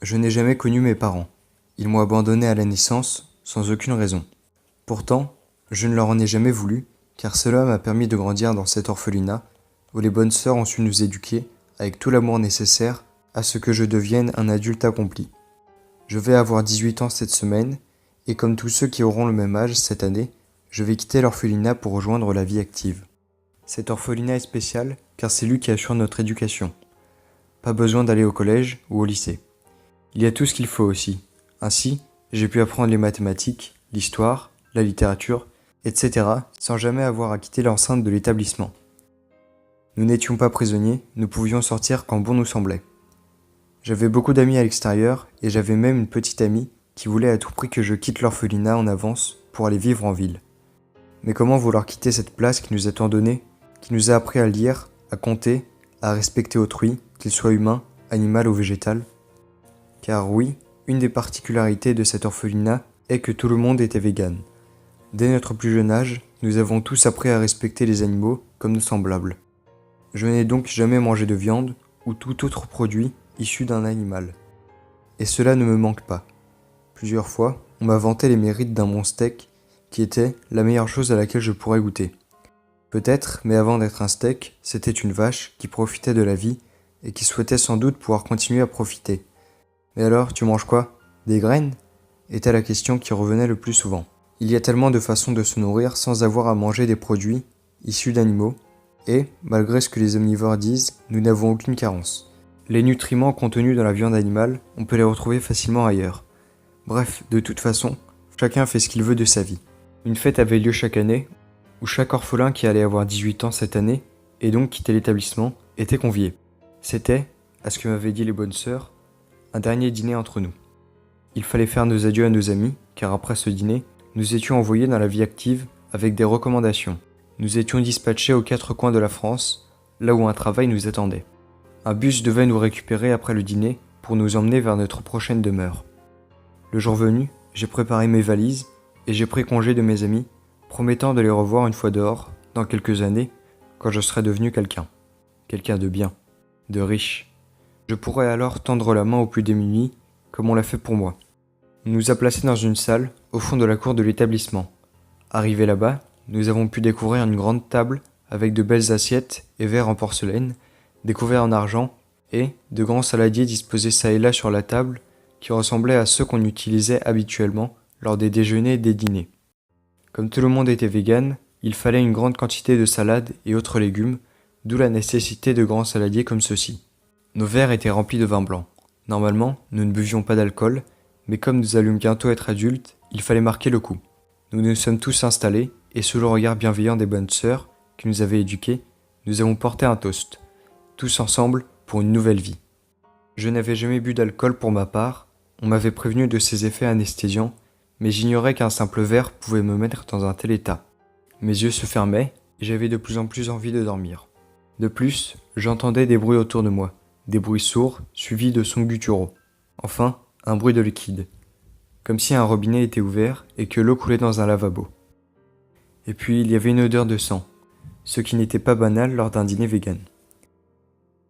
Je n'ai jamais connu mes parents. Ils m'ont abandonné à la naissance, sans aucune raison. Pourtant, je ne leur en ai jamais voulu, car cela m'a permis de grandir dans cet orphelinat, où les bonnes sœurs ont su nous éduquer, avec tout l'amour nécessaire, à ce que je devienne un adulte accompli. Je vais avoir 18 ans cette semaine, et comme tous ceux qui auront le même âge cette année, je vais quitter l'orphelinat pour rejoindre la vie active. Cet orphelinat est spécial, car c'est lui qui assure notre éducation. Pas besoin d'aller au collège ou au lycée. Il y a tout ce qu'il faut aussi. Ainsi, j'ai pu apprendre les mathématiques, l'histoire, la littérature, etc. sans jamais avoir à quitter l'enceinte de l'établissement. Nous n'étions pas prisonniers, nous pouvions sortir quand bon nous semblait. J'avais beaucoup d'amis à l'extérieur et j'avais même une petite amie qui voulait à tout prix que je quitte l'orphelinat en avance pour aller vivre en ville. Mais comment vouloir quitter cette place qui nous a tant donné, qui nous a appris à lire, à compter, à respecter autrui, qu'il soit humain, animal ou végétal ? Car oui, une des particularités de cet orphelinat est que tout le monde était vegan. Dès notre plus jeune âge, nous avons tous appris à respecter les animaux comme nos semblables. Je n'ai donc jamais mangé de viande ou tout autre produit issu d'un animal. Et cela ne me manque pas. Plusieurs fois, on m'a vanté les mérites d'un bon steak qui était la meilleure chose à laquelle je pourrais goûter. Peut-être, mais avant d'être un steak, c'était une vache qui profitait de la vie et qui souhaitait sans doute pouvoir continuer à profiter. Mais alors, tu manges quoi ? Des graines ? Était la question qui revenait le plus souvent. Il y a tellement de façons de se nourrir sans avoir à manger des produits issus d'animaux, et, malgré ce que les omnivores disent, nous n'avons aucune carence. Les nutriments contenus dans la viande animale, on peut les retrouver facilement ailleurs. Bref, de toute façon, chacun fait ce qu'il veut de sa vie. Une fête avait lieu chaque année, où chaque orphelin qui allait avoir 18 ans cette année, et donc quitter l'établissement, était convié. C'était, à ce que m'avaient dit les bonnes sœurs, un dernier dîner entre nous. Il fallait faire nos adieux à nos amis, car après ce dîner, nous étions envoyés dans la vie active avec des recommandations. Nous étions dispatchés aux 4 coins de la France, là où un travail nous attendait. Un bus devait nous récupérer après le dîner pour nous emmener vers notre prochaine demeure. Le jour venu, j'ai préparé mes valises et j'ai pris congé de mes amis, promettant de les revoir une fois dehors, dans quelques années, quand je serai devenu quelqu'un. Quelqu'un de bien, de riche. Je pourrais alors tendre la main aux plus démunis, comme on l'a fait pour moi. On nous a placés dans une salle, au fond de la cour de l'établissement. Arrivés là-bas, nous avons pu découvrir une grande table avec de belles assiettes et verres en porcelaine, des couverts en argent et de grands saladiers disposés çà et là sur la table qui ressemblaient à ceux qu'on utilisait habituellement lors des déjeuners et des dîners. Comme tout le monde était vegan, il fallait une grande quantité de salades et autres légumes, d'où la nécessité de grands saladiers comme ceux-ci. Nos verres étaient remplis de vin blanc. Normalement, nous ne buvions pas d'alcool, mais comme nous allions bientôt être adultes, il fallait marquer le coup. Nous nous sommes tous installés, et sous le regard bienveillant des bonnes sœurs, qui nous avaient éduqués, nous avons porté un toast, tous ensemble pour une nouvelle vie. Je n'avais jamais bu d'alcool pour ma part, on m'avait prévenu de ses effets anesthésiants, mais j'ignorais qu'un simple verre pouvait me mettre dans un tel état. Mes yeux se fermaient, et j'avais de plus en plus envie de dormir. De plus, j'entendais des bruits autour de moi, des bruits sourds, suivis de sons gutturaux. Enfin, un bruit de liquide, comme si un robinet était ouvert et que l'eau coulait dans un lavabo. Et puis il y avait une odeur de sang, ce qui n'était pas banal lors d'un dîner vegan.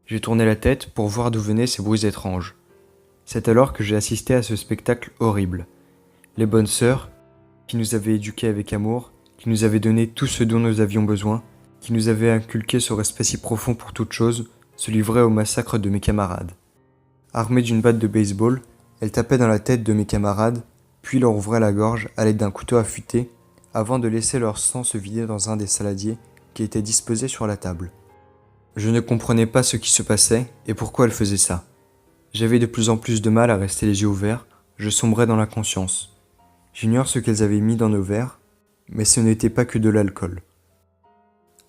J'ai tourné la tête pour voir d'où venaient ces bruits étranges. C'est alors que j'ai assisté à ce spectacle horrible. Les bonnes sœurs, qui nous avaient éduqués avec amour, qui nous avaient donné tout ce dont nous avions besoin, qui nous avaient inculqué ce respect si profond pour toute chose, se livraient au massacre de mes camarades. Armée d'une batte de baseball, elle tapait dans la tête de mes camarades, puis leur ouvrait la gorge à l'aide d'un couteau affûté, avant de laisser leur sang se vider dans un des saladiers qui étaient disposés sur la table. Je ne comprenais pas ce qui se passait et pourquoi elle faisait ça. J'avais de plus en plus de mal à rester les yeux ouverts, je sombrais dans l'inconscience. J'ignore ce qu'elles avaient mis dans nos verres, mais ce n'était pas que de l'alcool.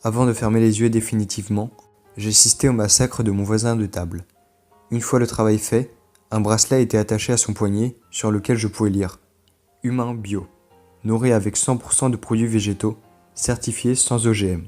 Avant de fermer les yeux définitivement, j'assistais au massacre de mon voisin de table. Une fois le travail fait, un bracelet était attaché à son poignet sur lequel je pouvais lire « Humain bio, nourri avec 100% de produits végétaux, certifiés sans OGM ».